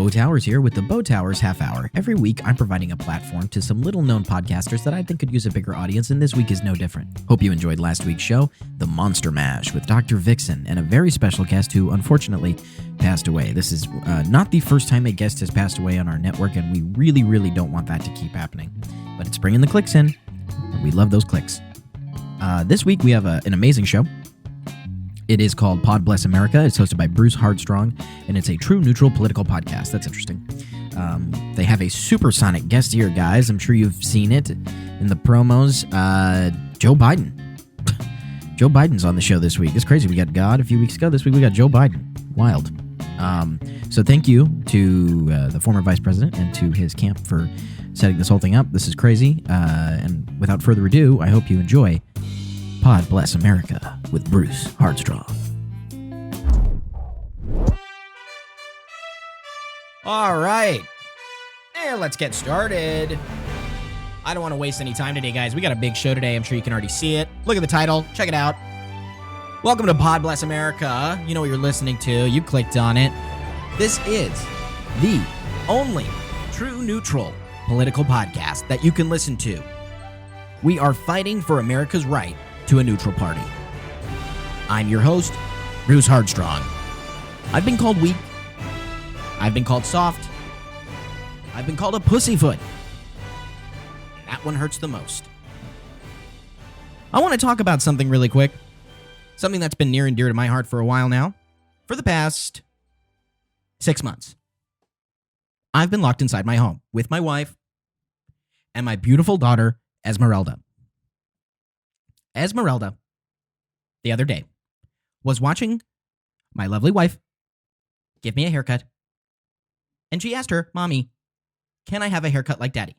Beau Towers here with the Beau Towers Half Hour. Every week, I'm providing a platform to some little-known podcasters that I think could use a bigger audience, and this week is no different. Hope you enjoyed last week's show, The Monster Mash, with Dr. Vixen, and a very special guest who, unfortunately, passed away. This is not the first time a guest has passed away on our network, and we really, really don't want that to keep happening. But it's bringing the clicks in, and we love those clicks. This week, we have an amazing show. It is called Pod Bless America. It's hosted by Bruce Hardstrong, and it's a true neutral political podcast. That's interesting. They have a supersonic guest here, guys. I'm sure you've seen it in the promos. Joe Biden. Joe Biden's on the show this week. It's crazy. We got God a few weeks ago. This week we got Joe Biden. Wild. So thank you to the former vice president and to his camp for setting this whole thing up. This is crazy. And without further ado, I hope you enjoy Pod Bless America with Bruce Hardstrong. All right. And let's get started. I don't want to waste any time today, guys. We got a big show today. I'm sure you can already see it. Look at the title. Check it out. Welcome to Pod Bless America. You know what you're listening to. You clicked on it. This is the only true neutral political podcast that you can listen to. We are fighting for America's right to a neutral party. I'm your host, Bruce Hardstrong. I've been called weak. I've been called soft. I've been called a pussyfoot. That one hurts the most. I want to talk about something really quick. Something that's been near and dear to my heart for a while now. For the past 6 months. I've been locked inside my home with my wife and my beautiful daughter, Esmeralda. Esmeralda, the other day, was watching my lovely wife give me a haircut, and she asked her, "Mommy, can I have a haircut like Daddy?"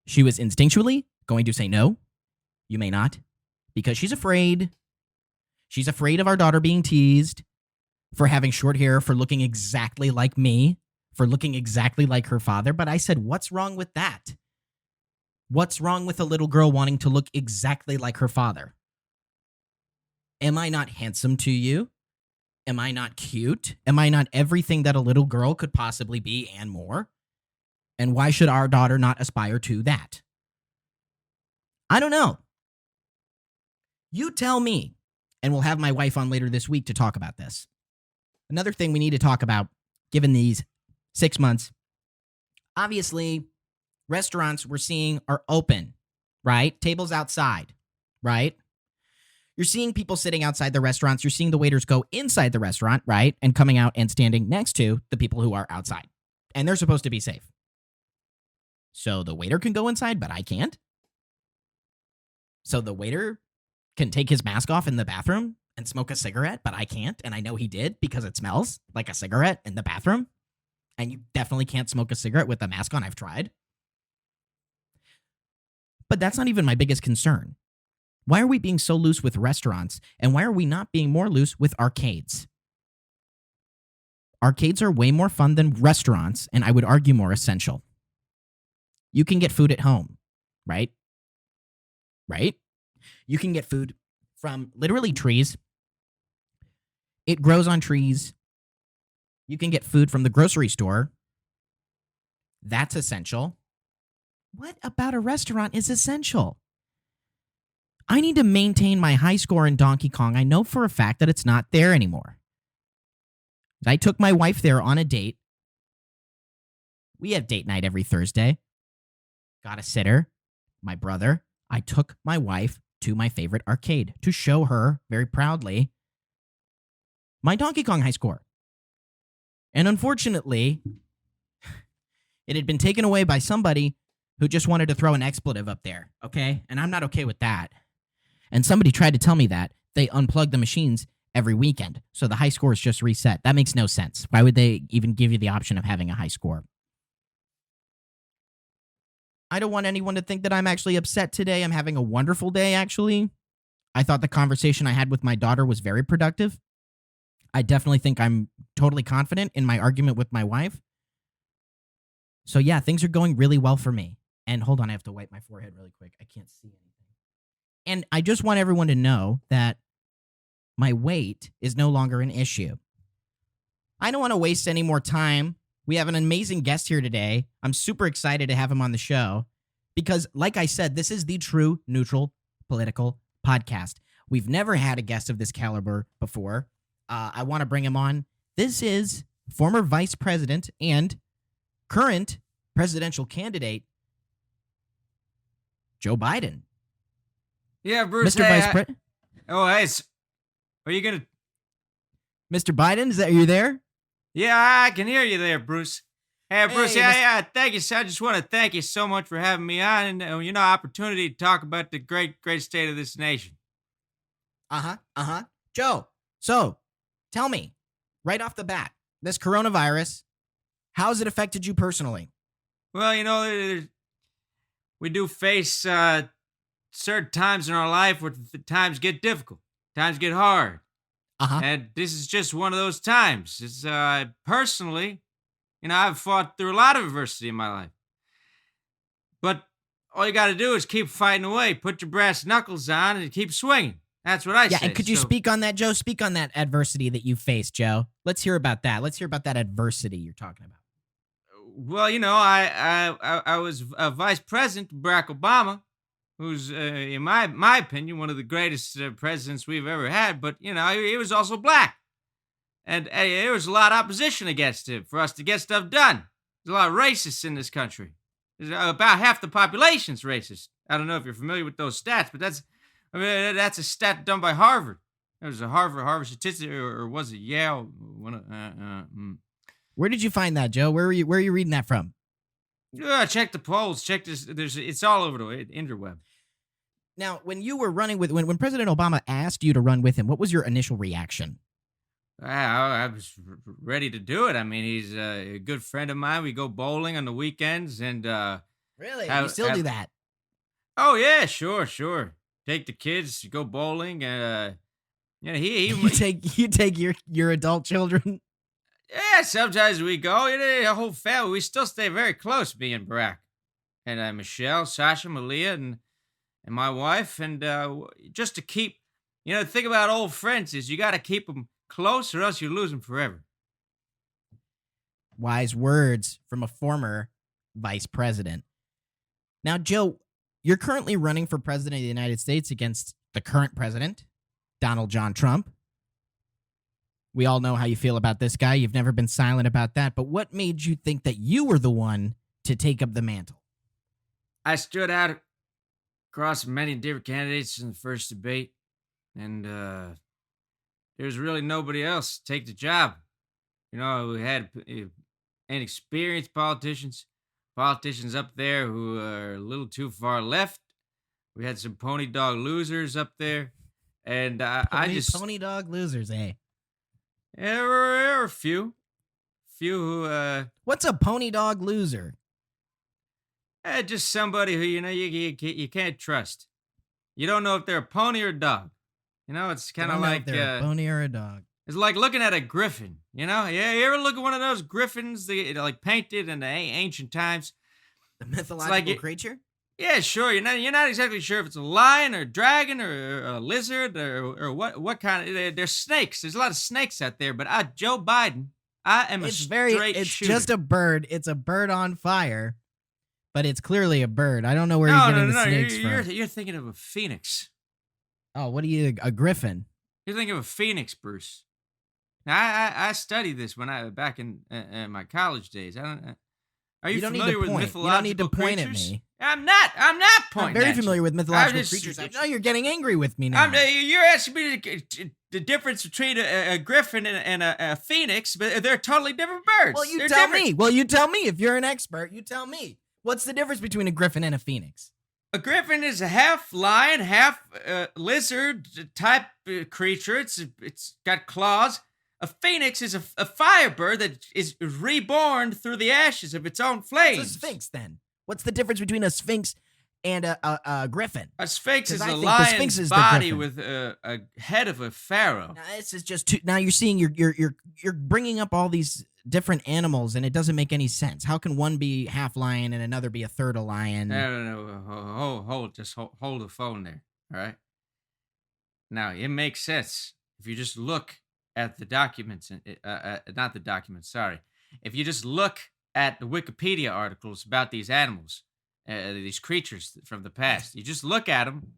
She was instinctually going to say no, you may not, because she's afraid. She's afraid of our daughter being teased for having short hair, for looking exactly like me, for looking exactly like her father. But I said, what's wrong with that? What's wrong with a little girl wanting to look exactly like her father? Am I not handsome to you? Am I not cute? Am I not everything that a little girl could possibly be and more? And why should our daughter not aspire to that? I don't know. You tell me, and we'll have my wife on later this week to talk about this. Another thing we need to talk about, given these 6 months, obviously, restaurants we're seeing are open, right? Tables outside, right? You're seeing people sitting outside the restaurants. You're seeing the waiters go inside the restaurant, right? And coming out and standing next to the people who are outside. And they're supposed to be safe. So the waiter can go inside, but I can't? So the waiter can take his mask off in the bathroom and smoke a cigarette, but I can't? And I know he did because it smells like a cigarette in the bathroom. And you definitely can't smoke a cigarette with the mask on. I've tried. But that's not even my biggest concern. Why are we being so loose with restaurants, and why are we not being more loose with arcades? Arcades are way more fun than restaurants, and I would argue more essential. You can get food at home, right? Right? You can get food from literally trees. It grows on trees. You can get food from the grocery store. That's essential. What about a restaurant is essential? I need to maintain my high score in Donkey Kong. I know for a fact that it's not there anymore. I took my wife there on a date. We have date night every Thursday. Got a sitter, my brother. I took my wife to my favorite arcade to show her, very proudly, my Donkey Kong high score. And unfortunately, it had been taken away by somebody who just wanted to throw an expletive up there, okay? And I'm not okay with that. And somebody tried to tell me that they unplug the machines every weekend, so the high score is just reset. That makes no sense. Why would they even give you the option of having a high score? I don't want anyone to think that I'm actually upset today. I'm having a wonderful day, actually. I thought the conversation I had with my daughter was very productive. I definitely think I'm totally confident in my argument with my wife. So yeah, things are going really well for me. And hold on, I have to wipe my forehead really quick. I can't see anything. And I just want everyone to know that my weight is no longer an issue. I don't want to waste any more time. We have an amazing guest here today. I'm super excited to have him on the show because, like I said, this is the true neutral political podcast. We've never had a guest of this caliber before. I want to bring him on. This is former vice president and current presidential candidate, Joe Biden. Yeah, Bruce. Mr. Vice President. Oh, hey. Are you going to... Mr. Biden, is that you there? Yeah, I can hear you there, Bruce. Hey, Bruce, Hey, yeah, thank you. I just want to thank you so much for having me on and, opportunity to talk about the great state of this nation. Joe, so tell me, right off the bat, this coronavirus, how's it affected you personally? Well, we do face certain times in our life where the times get difficult, times get hard. And this is just one of those times. It's personally, I've fought through a lot of adversity in my life. But all you got to do is keep fighting away, put your brass knuckles on, and keep swinging. That's what I say. Yeah, and could you speak on that, Joe? Speak on that adversity that you faced, Joe. Let's hear about that. Let's hear about that adversity you're talking about. Well, I was Vice President Barack Obama, who's, in my opinion, one of the greatest presidents we've ever had. But, he was also black. And there was a lot of opposition against him for us to get stuff done. There's a lot of racists in this country. There's about half the population's racist. I don't know if you're familiar with those stats, but that's a stat done by Harvard. It was a Harvard statistic, or was it Yale? Where did you find that, Joe? Where are you reading that from? Check the polls. Check this. It's all over the interweb. Now, when you were running when President Obama asked you to run with him, what was your initial reaction? I was ready to do it. I mean, he's a good friend of mine. We go bowling on the weekends, and really, you still do that? Oh yeah, sure. Take the kids, go bowling, and you take your adult children. Yeah, sometimes we go. The whole family. We still stay very close, me and Barack, and Michelle, Sasha, Malia, and my wife, and just to keep. The thing about old friends is you got to keep them close, or else you lose them forever. Wise words from a former vice president. Now, Joe, you're currently running for president of the United States against the current president, Donald John Trump. We all know how you feel about this guy. You've never been silent about that. But what made you think that you were the one to take up the mantle? I stood out across many different candidates in the first debate, and there's really nobody else to take the job. We had inexperienced politicians up there who are a little too far left. We had some pony dog losers up there, and pony dog losers, eh? Yeah, there were a few who. What's a pony dog loser? Just somebody who you can't trust. You don't know if they're a pony or a dog. It's kind of like they're a pony or a dog. It's like looking at a griffin. Yeah. You ever look at one of those griffins like painted in the ancient times? The mythological creature. Yeah, sure. You're not exactly sure if it's a lion or a dragon or a lizard or what kind of. They're snakes. There's a lot of snakes out there. But Joe Biden, I am straight It's shooter. just a bird. It's a bird on fire, but it's clearly a bird. I don't know where you're getting the snakes from. You're thinking of a phoenix. Oh, what are you? A griffin? You're thinking of a phoenix, Bruce. Now I studied this back in my college days. Are you familiar with mythological You don't need to point creatures? at me. I'm not pointing. I'm very at familiar you. with mythological creatures. I know you're getting angry with me now. You're asking me the difference between a griffin and a phoenix, but they're totally different birds. Well, They're tell different. me. Well, you tell me. If you're an expert, you tell me. What's the difference between a griffin and a phoenix? A griffin is a half lion, half lizard type creature. It's got claws. A phoenix is a firebird that is reborn through the ashes of its own flames. What's a sphinx, then? What's the difference between a sphinx and a griffin? A sphinx is a lion's lion's body with a head of a pharaoh. Now, this is just now you're seeing you're bringing up all these different animals, and it doesn't make any sense. How can one be half lion and another be a third a lion? No. Hold the phone there. All right. Now it makes sense if you just look at the documents, not the documents, sorry. If you just look at the Wikipedia articles about these animals, these creatures from the past, you just look at them,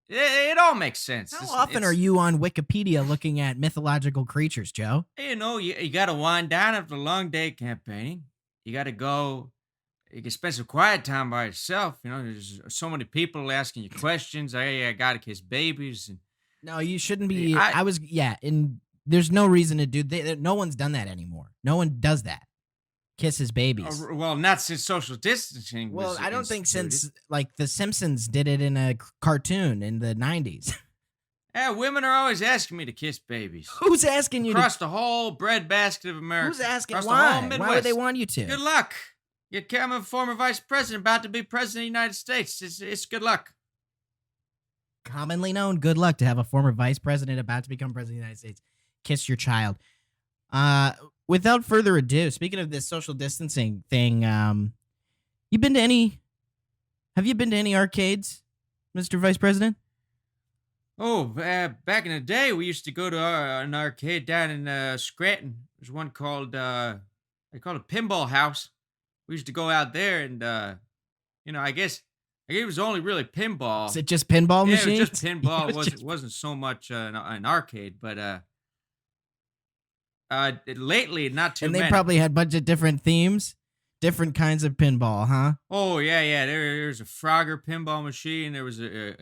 it all makes sense. How often are you on Wikipedia looking at mythological creatures, Joe? You got to wind down after a long day campaigning. You got to go. You can spend some quiet time by yourself. There's so many people asking you questions. I got to kiss babies. And no, you shouldn't be. And there's no reason to do that. No one's done that anymore. No one does that. Kisses babies. Well, not since social distancing. Well, I don't think since like The Simpsons did it in a cartoon in the 90s. Yeah, women are always asking me to kiss babies. Who's asking you across the whole breadbasket of America? Who's asking? Why? Why would they want you to? Good luck. I'm a former vice president, about to be president of the United States. It's good luck. Commonly known, good luck to have a former vice president about to become president of the United States kiss your child. Without further ado, speaking of this social distancing thing, have you been to any arcades, Mr. Vice President? Oh, back in the day, we used to go to an arcade down in Scranton. There's one called they call it Pinball House. We used to go out there, and I guess it was only really pinball. Is it just pinball machines? Yeah, it was just pinball. It wasn't so much an arcade, but lately, not too many. And they probably had a bunch of different themes, different kinds of pinball, huh? Oh, yeah. There's a Frogger pinball machine. There was a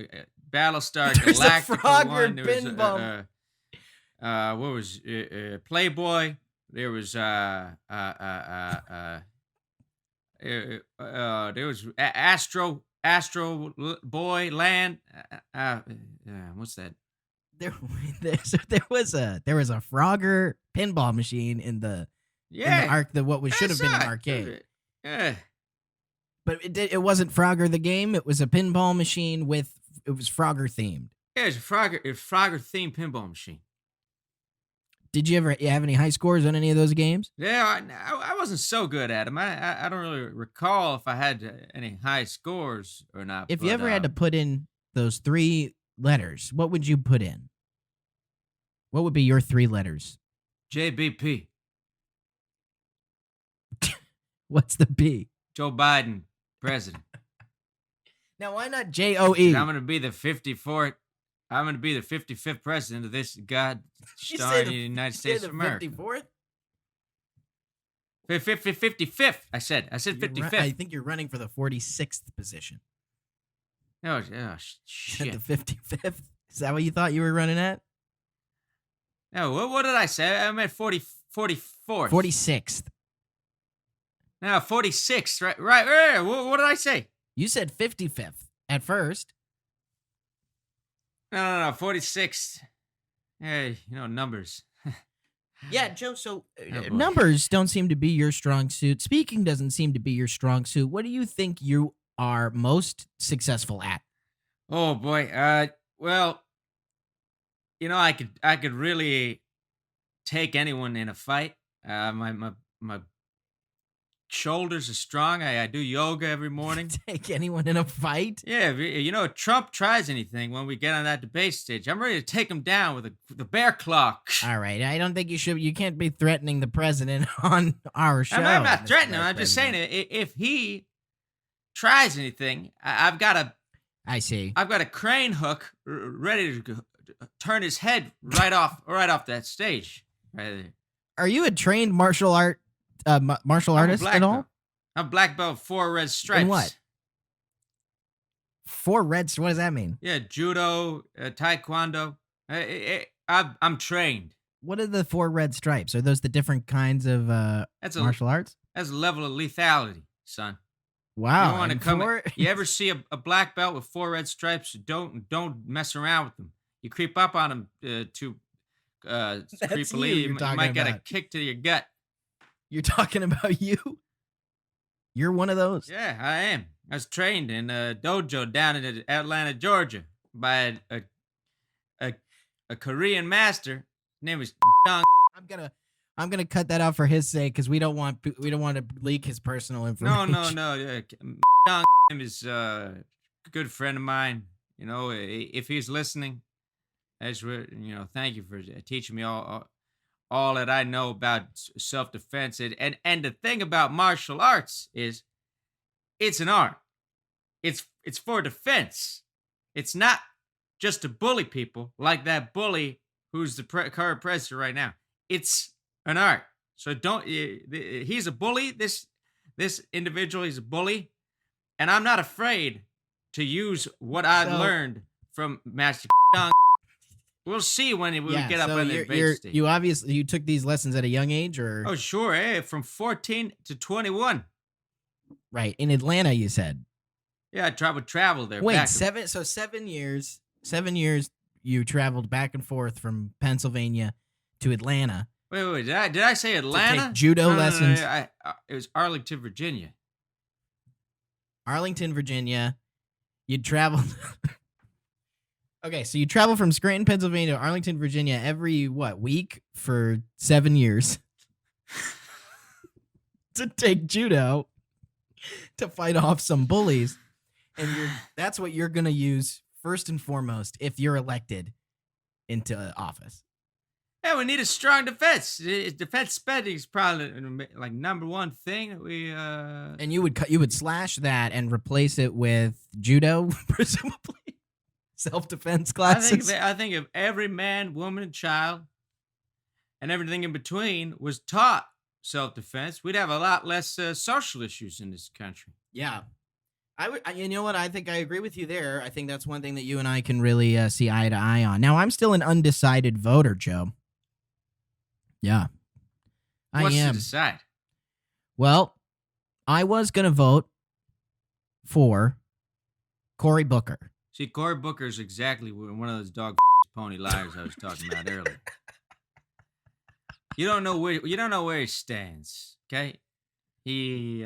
Battlestar There's Galactica a Frogger one. There pinball. Was what was Playboy? There was there was Astro Boy Land. What's that? There was a Frogger pinball machine in the what should have been an arcade. Yeah, but it wasn't Frogger the game. It was a pinball machine it was Frogger themed. Yeah, it's a Frogger themed pinball machine. Did you ever have any high scores on any of those games? Yeah, I wasn't so good at them. I don't really recall if I had any high scores or not. If you ever had to put in those 3 letters, what would you put in? What would be your 3 letters? JBP. What's the B? Joe Biden, president. Now, why not JOE? I'm going to be the 54th. I'm going to be the 55th president of this God-starred United States of America. 54th? 55th. I said 55th. I think you're running for the 46th position. Oh shit. At the 55th? Is that what you thought you were running at? No, what did I say? I meant 44th. 46th. No, 46th. Right. What did I say? You said 55th at first. No, 46th. Hey, numbers. Yeah, Joe, so numbers don't seem to be your strong suit. Speaking doesn't seem to be your strong suit. What do you think you are most successful at? Oh, boy. Well, I could really take anyone in a fight. My shoulders are strong. I do yoga every morning. Take anyone in a fight? Yeah, if Trump tries anything when we get on that debate stage, I'm ready to take him down with the bear claw. All right, I don't think you should. You can't be threatening the president on our show. I'm not threatening him. I'm just saying if he tries anything, I've got a crane hook ready to turn his head right off that stage. Right there. Are you a trained martial artist at all? I'm black belt, 4 red stripes. In what? 4 reds? What does that mean? Yeah, judo, taekwondo. I'm trained. What are the 4 red stripes? Are those the different kinds of martial arts? That's a level of lethality, son. Wow. You don't want to come. You ever see a black belt with 4 red stripes? Don't mess around with them. You creep up on them too creepily. You might get a kick to your gut. You're talking about you? You're one of those? Yeah, I am. I was trained in a dojo down in Atlanta, Georgia, by a Korean master. His name was Dong. I'm gonna cut that out for his sake because we don't want to leak his personal information. No. Dong is a good friend of mine. If he's listening, Thank you for teaching me all that I know about self-defense. And the thing about martial arts is it's an art. It's for defense. It's not just to bully people like that bully who's the current president right now. It's an art. So he's a bully. This individual, he's a bully. And I'm not afraid to use what I've learned from Master Young. We'll see when we get up on the debate stage. You took these lessons at a young age, or? Oh, sure. From 14 to 21. Right. In Atlanta, you said. Yeah, I traveled there. Wait, 7 years. 7 years you traveled back and forth from Pennsylvania to Atlanta. Wait. Did I say Atlanta? To take judo lessons. No, it was Arlington, Virginia. Arlington, Virginia. You traveled. Okay, so you travel from Scranton, Pennsylvania to Arlington, Virginia every, week for 7 years to take judo to fight off some bullies. And that's what you're going to use first and foremost if you're elected into office. Yeah, we need a strong defense. Defense spending is probably like number one thing that we. And you would slash that and replace it with judo, presumably. Self-defense classes. I think if every man, woman, and child, and everything in between was taught self-defense, we'd have a lot less social issues in this country. Yeah, you know what? I think I agree with you there. I think that's one thing that you and I can really see eye to eye on. Now, I'm still an undecided voter, Joe. Yeah, What's I am. To decide? Well, I was gonna vote for Cory Booker. See, Cory Booker is exactly one of those dog pony liars I was talking about earlier. You don't know where he stands. Okay, he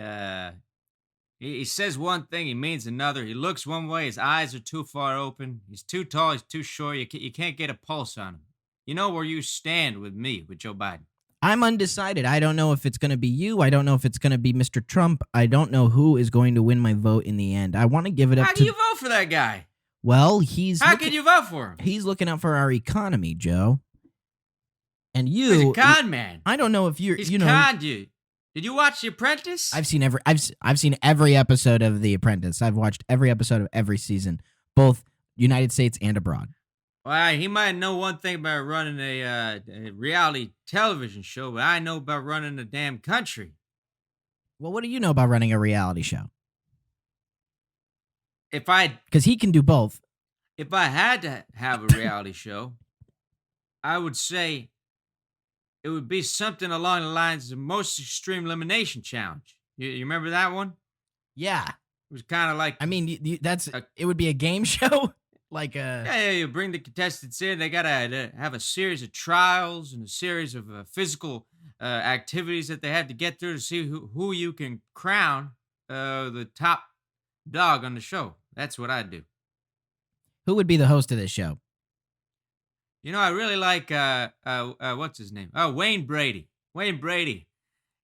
says one thing, he means another. He looks one way, his eyes are too far open. He's too tall, he's too short. You can't get a pulse on him. You know where you stand with Joe Biden. I'm undecided. I don't know if it's going to be you. I don't know if it's going to be Mr. Trump. I don't know who is going to win my vote in the end. I want to give it up to. How can you vote for that guy? Well, How can you vote for him? He's looking out for our economy, Joe. And He's a con man. I don't know if you're. He's conned you. Did you watch The Apprentice? I've seen every episode of The Apprentice. I've watched every episode of every season, both United States and abroad. Well, he might know one thing about running a reality television show, but I know about running a damn country. Well, what do you know about running a reality show? Because he can do both. If I had to have a reality show, I would say it would be something along the lines of Most Extreme Elimination Challenge. You remember that one? Yeah. It was kind of like. I mean, it would be a game show. Yeah, you bring the contestants in. They gotta have a series of trials and a series of physical activities that they have to get through to see who you can crown the top dog on the show. That's what I do. Who would be the host of this show? You know, I really like what's his name? Oh, Wayne Brady. Wayne Brady.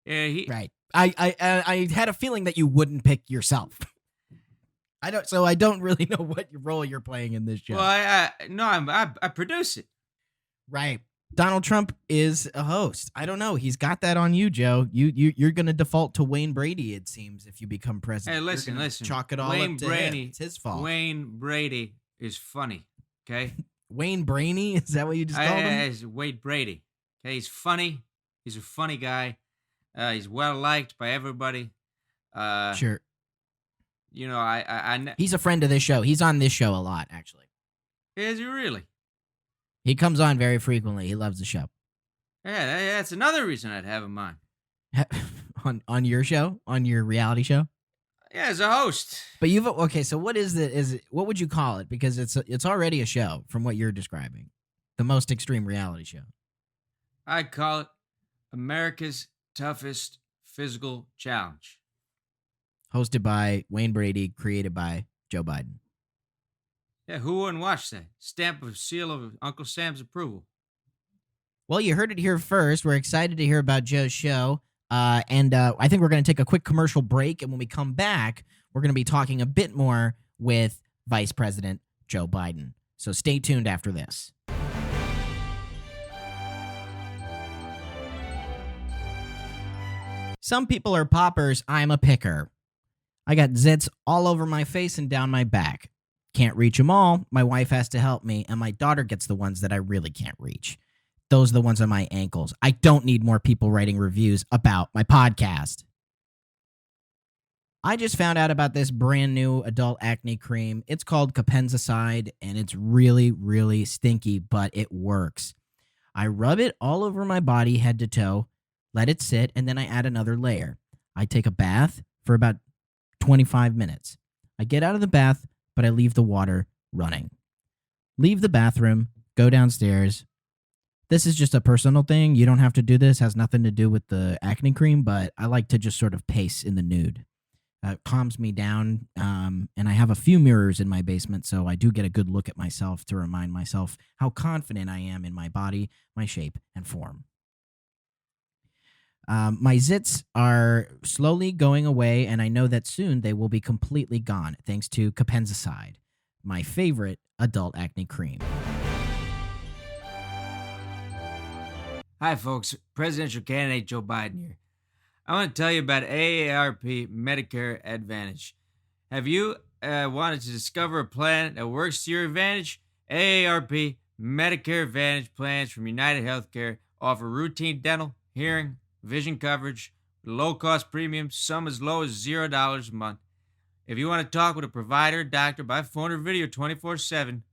Right. I had a feeling that you wouldn't pick yourself. I don't really know what role you're playing in this show. Well, I produce it. Right. Donald Trump is a host. I don't know. He's got that on you, Joe. You're going to default to Wayne Brady, it seems, if you become president. Hey, listen. Chalk it all Wayne up to Brady, him. It's his fault. Wayne Brady is funny, okay? Wayne Brainy? Is that what you just called him? It's Wayne Brady. Okay, he's funny. He's a funny guy. He's well-liked by everybody. Sure. You know, he's a friend of this show. He's on this show a lot, actually. Is he really? He comes on very frequently. He loves the show. Yeah, that's another reason I'd have him on. on your show? On your reality show? Yeah, as a host. But so what what would you call it? Because it's already a show from what you're describing. The Most Extreme Reality Show. I'd call it America's Toughest Physical Challenge. Hosted by Wayne Brady, created by Joe Biden. Yeah, who wouldn't watch that? Stamp of seal of Uncle Sam's approval. Well, you heard it here first. We're excited to hear about Joe's show. And I think we're going to take a quick commercial break. And when we come back, we're going to be talking a bit more with Vice President Joe Biden. So stay tuned after this. Some people are poppers. I'm a picker. I got zits all over my face and down my back. Can't reach them all. My wife has to help me, and my daughter gets the ones that I really can't reach. Those are the ones on my ankles. I don't need more people writing reviews about my podcast. I just found out about this brand new adult acne cream. It's called Dispensa, and it's really, really stinky, but it works. I rub it all over my body, head to toe, let it sit, and then I add another layer. I take a bath for about 25 minutes. I get out of the bath, but I leave the water running. Leave the bathroom, go downstairs. This is just a personal thing. You don't have to do this. Has nothing to do with the acne cream, but I like to just sort of pace in the nude. It calms me down, and I have a few mirrors in my basement, so I do get a good look at myself to remind myself how confident I am in my body, my shape, and form. My zits are slowly going away, and I know that soon they will be completely gone, thanks to Dispensa, my favorite adult acne cream. Hi, folks. Presidential candidate Joe Biden here. I want to tell you about AARP Medicare Advantage. Have you wanted to discover a plan that works to your advantage? AARP Medicare Advantage plans from United Healthcare offer routine dental, hearing, vision coverage with low-cost premiums, some as low as $0 a month. If you want to talk with a provider or doctor by phone or video 24/7,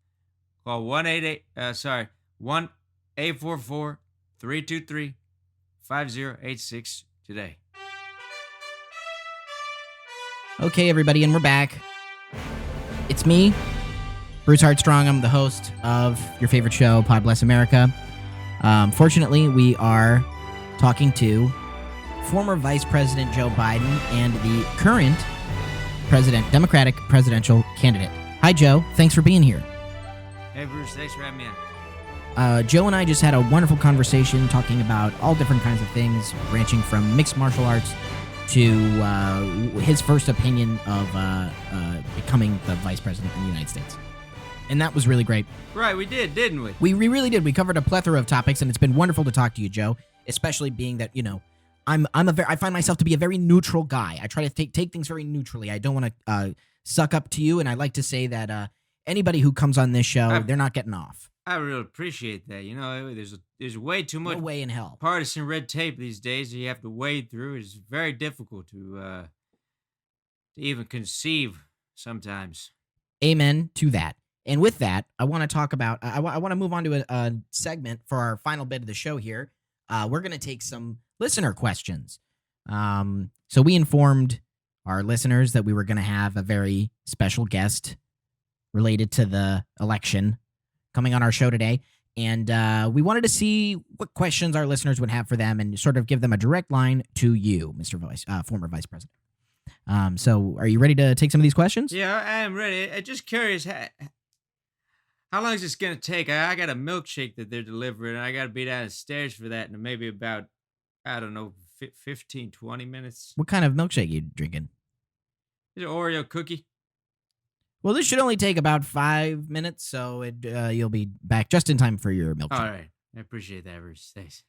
call 1-844-323-5086 today. Okay, everybody, and we're back. It's me, Bruce Hardstrong. I'm the host of your favorite show, God Bless America. Fortunately, we are talking to former Vice President Joe Biden and the current Democratic presidential candidate. Hi, Joe. Thanks for being here. Hey, Bruce. Thanks for having me on. Joe and I just had a wonderful conversation talking about all different kinds of things, ranging from mixed martial arts to his first opinion of becoming the vice president of the United States. And that was really great. Right, we did, didn't we? We really did. We covered a plethora of topics, and it's been wonderful to talk to you, Joe, especially being that, I find myself to be a very neutral guy. I try to take things very neutrally. I don't want to suck up to you, and I like to say that anybody who comes on this show, they're not getting off. I really appreciate that. There's way too much No way in hell. partisan red tape these days that you have to wade through. It's very difficult to even conceive sometimes. Amen to that. And with that, I want to talk about, I want to move on to a segment for our final bit of the show here. We're going to take some listener questions. So we informed our listeners that we were going to have a very special guest related to the election coming on our show today. And we wanted to see what questions our listeners would have for them and sort of give them a direct line to you, Mr. Former Vice President. So are you ready to take some of these questions? Yeah, I am ready. I'm just curious, how long is this going to take? I got a milkshake that they're delivering, and I got to be downstairs for that in maybe about, 15, 20 minutes. What kind of milkshake you drinking? It's an Oreo cookie. Well, this should only take about 5 minutes, so you'll be back just in time for your milkshake. All right. I appreciate that, Bruce. Thanks.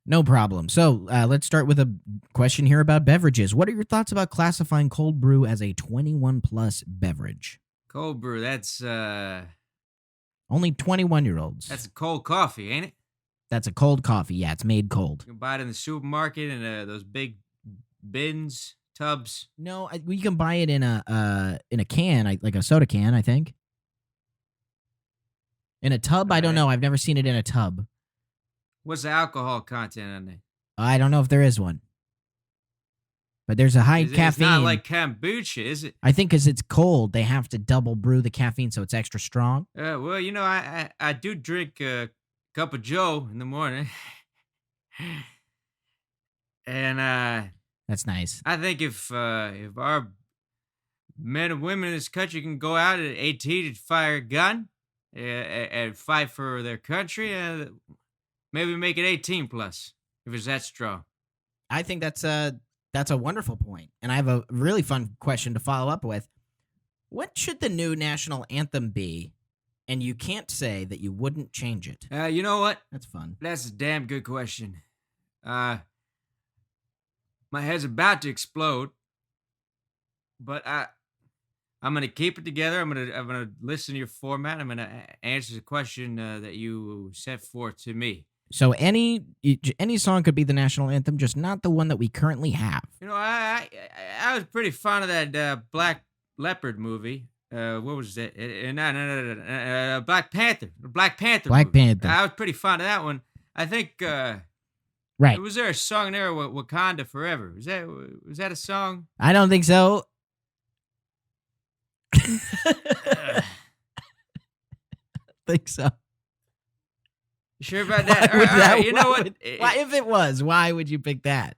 No problem. So let's start with a question here about beverages. What are your thoughts about classifying cold brew as a 21-plus beverage? Cold brew, that's Only 21-year-olds. that's a cold coffee, ain't it? That's a cold coffee. Yeah, it's made cold. You can buy it in the supermarket in those big bins, tubs. No, you can buy it in a can, like a soda can, I think. In a tub, I don't know. I've never seen it in a tub. What's the alcohol content on there? I don't know if there is one. But there's a high caffeine. It's not like kombucha, is it? I think because it's cold, they have to double brew the caffeine so it's extra strong. Well, I do drink a cup of Joe in the morning. And That's nice. I think if our men and women in this country can go out at 18 and fire a gun and fight for their country, maybe make it 18 plus if it's that strong. I think that's a wonderful point. And I have a really fun question to follow up with. What should the new national anthem be? And you can't say that you wouldn't change it. You know what? That's fun. That's a damn good question. My head's about to explode, but I'm gonna keep it together. I'm gonna listen to your format. I'm gonna answer the question that you set forth to me. So any song could be the national anthem, just not the one that we currently have. You know, I was pretty fond of that Black Leopard movie. What was it? No, Black Panther. The Black Panther. Black movie. Panther. I was pretty fond of that one. I think. Right. Was there a song there, Wakanda Forever? Was that a song? I don't think so. Think so. You sure about that? Why would All that- right, you know why what? would- why, if it was, why would you pick that?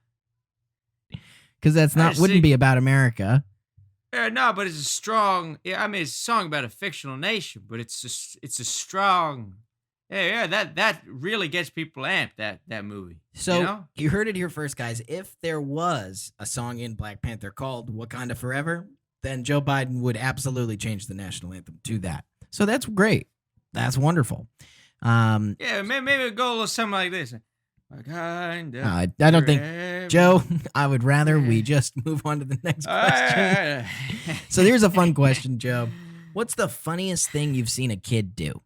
Because that's I not just wouldn't think- be about America. No, but it's a strong. Yeah, I mean, it's a song about a fictional nation, but it's a strong. Yeah, that really gets people amped. That movie. So you know? you heard it here first, guys. If there was a song in Black Panther called Wakanda Forever, then Joe Biden would absolutely change the national anthem to that. So that's great. That's wonderful. Yeah, maybe it'll go a little something like this. Wakanda I don't think, forever. Joe, I would rather we just move on to the next question. So here's a fun question, Joe. What's the funniest thing you've seen a kid do?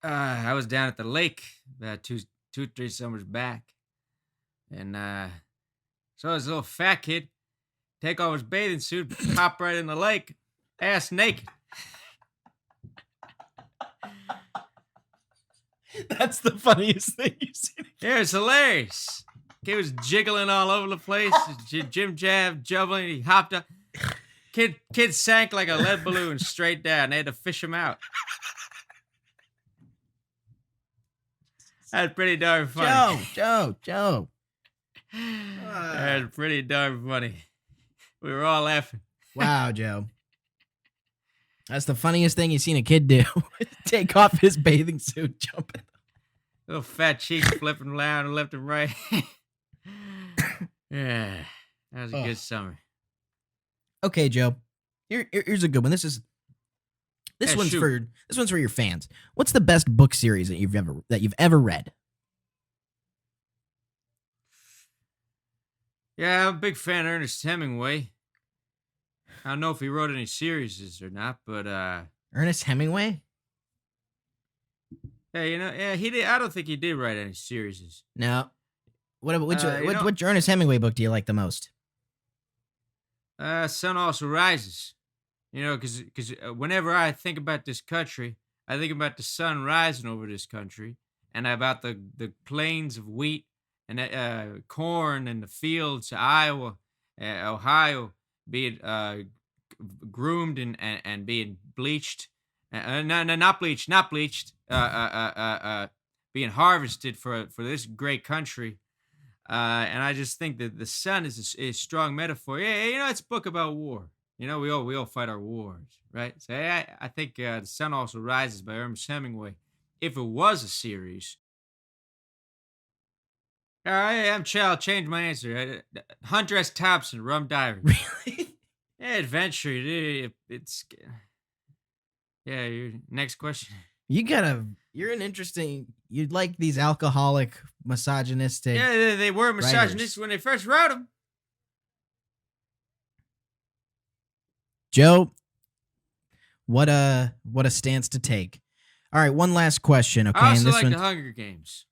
I was down at the lake about 3 summers back, and saw this little fat kid take off his bathing suit, hop right in the lake, ass naked. That's the funniest thing you've seen. Yeah, it's hilarious. Kid was jiggling all over the place, jim jab, juggling. He hopped up. Kid sank like a lead balloon straight down. They had to fish him out. That's pretty darn funny. Joe. That's pretty darn funny. We were all laughing. Wow, Joe. That's the funniest thing you've seen a kid do. Take off his bathing suit, jump in. Little fat cheeks flipping around left and right. Yeah, that was a good summer. Okay, Joe. Here's a good one. This one's shoot. for your fans. What's the best book series that you've ever read? Yeah, I'm a big fan of Ernest Hemingway. I don't know if he wrote any series or not, but Ernest Hemingway? yeah, he did. I don't think he did write any series. No. Which know- Ernest Hemingway book do you like the most? Sun Also Rises. You know, because whenever I think about this country, I think about the sun rising over this country, and about the plains of wheat and corn and the fields, Iowa, Ohio, being groomed and being bleached. Not bleached. Being harvested for this great country. And I just think that the sun is a strong metaphor. Yeah, you know, it's a book about war. You know, we all fight our wars, right? So I think The Sun Also Rises by Ernest Hemingway, if it was a series. All right, I'm child. Change my answer. Hunter S. Thompson, Rum Diary. Really? Yeah, adventure. It's yeah. Your next question. You're an interesting. You'd like these alcoholic, misogynistic. Yeah, they were misogynistic when they first wrote them. Joe, what a stance to take. All right, one last question. Okay, I also and this like one the Hunger Games.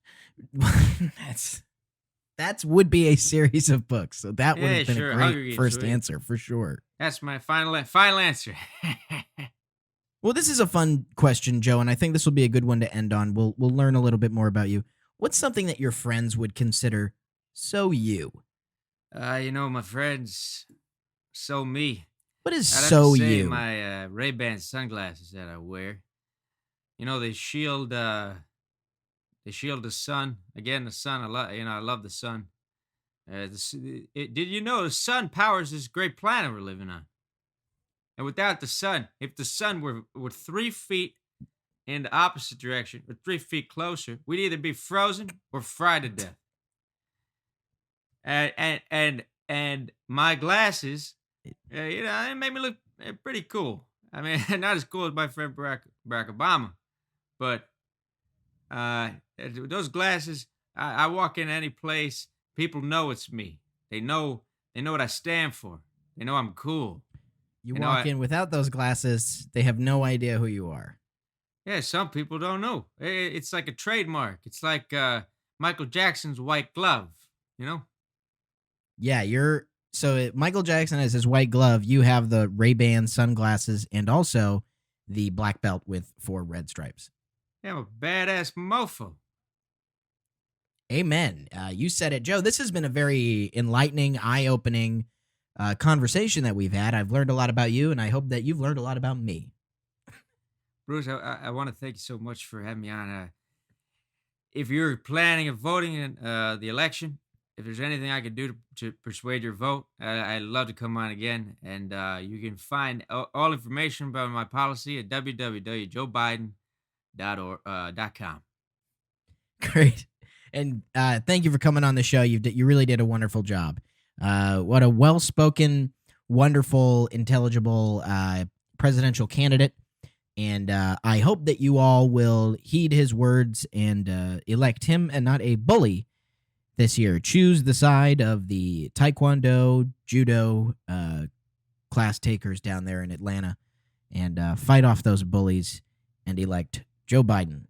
that would be a series of books. So that would Yeah, have been sure, a Hunger great Games, first right? answer for sure. That's my final answer. Well, this is a fun question, Joe, and I think this will be a good one to end on. We'll learn a little bit more about you. What's something that your friends would consider so you? You know, my friends, so me. What is I'd have so to say you? my Ray-Ban sunglasses that I wear. You know, they shield the sun. Again, the sun. I love the sun. Did you know the sun powers this great planet we're living on? And without the sun, if the sun were 3 feet in the opposite direction or 3 feet closer, we'd either be frozen or fried to death. And my glasses, it made me look pretty cool. I mean, not as cool as my friend Barack Obama, but those glasses, I walk in any place, people know it's me. They know what I stand for. They know I'm cool. You You know, walk in without those glasses, they have no idea who you are. Yeah, some people don't know. It's like a trademark. It's like Michael Jackson's white glove, you know? Yeah, Michael Jackson has his white glove. You have the Ray-Ban sunglasses and also the black belt with 4 red stripes. Yeah, I'm a badass mofo. Amen. You said it, Joe. This has been a very enlightening, eye-opening conversation that we've had. I've learned a lot about you, and I hope that you've learned a lot about me. Bruce, I want to thank you so much for having me on. If you're planning on voting in the election, if there's anything I can do to persuade your vote, I'd love to come on again. And you can find all information about my policy at www.joebiden.com. Great. And thank you for coming on the show. You really did a wonderful job. What a well-spoken, wonderful, intelligible presidential candidate. And I hope that you all will heed his words and elect him and not a bully this year. Choose the side of the Taekwondo, Judo class takers down there in Atlanta and fight off those bullies and elect Joe Biden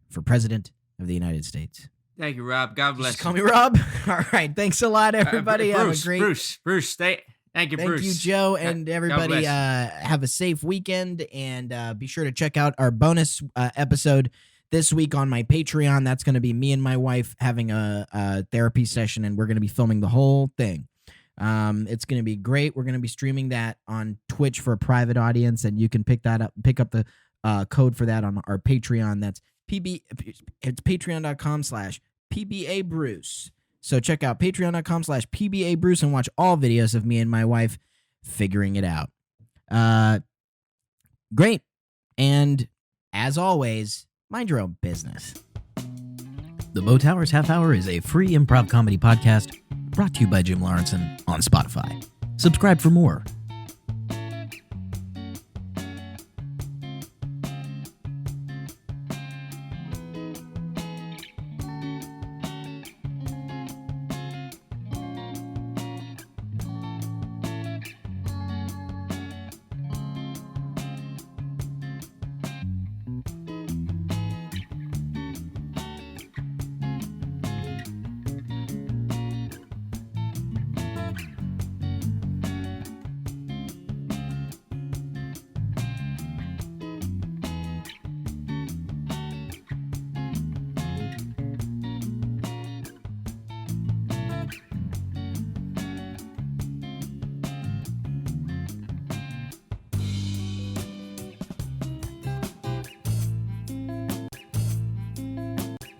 for president of the United States. Thank you, Rob. God bless Just call me Rob. All right. Thanks a lot, everybody. Bruce, have a great... Bruce, stay. Thank you, Thank Bruce. you, Joe, and everybody. Have a safe weekend, and be sure to check out our bonus episode this week on my Patreon. That's going to be me and my wife having a therapy session, and we're going to be filming the whole thing. It's going to be great. We're going to be streaming that on Twitch for a private audience, and you can pick up the code for that on our Patreon. That's it's patreon.com/PBA Bruce. So check out patreon.com/PBA Bruce and watch all videos of me and my wife figuring it out. Great. And as always, mind your own business. The Beau Towers Half Hour is a free improv comedy podcast brought to you by Jim Lawrenson on Spotify. Subscribe for more.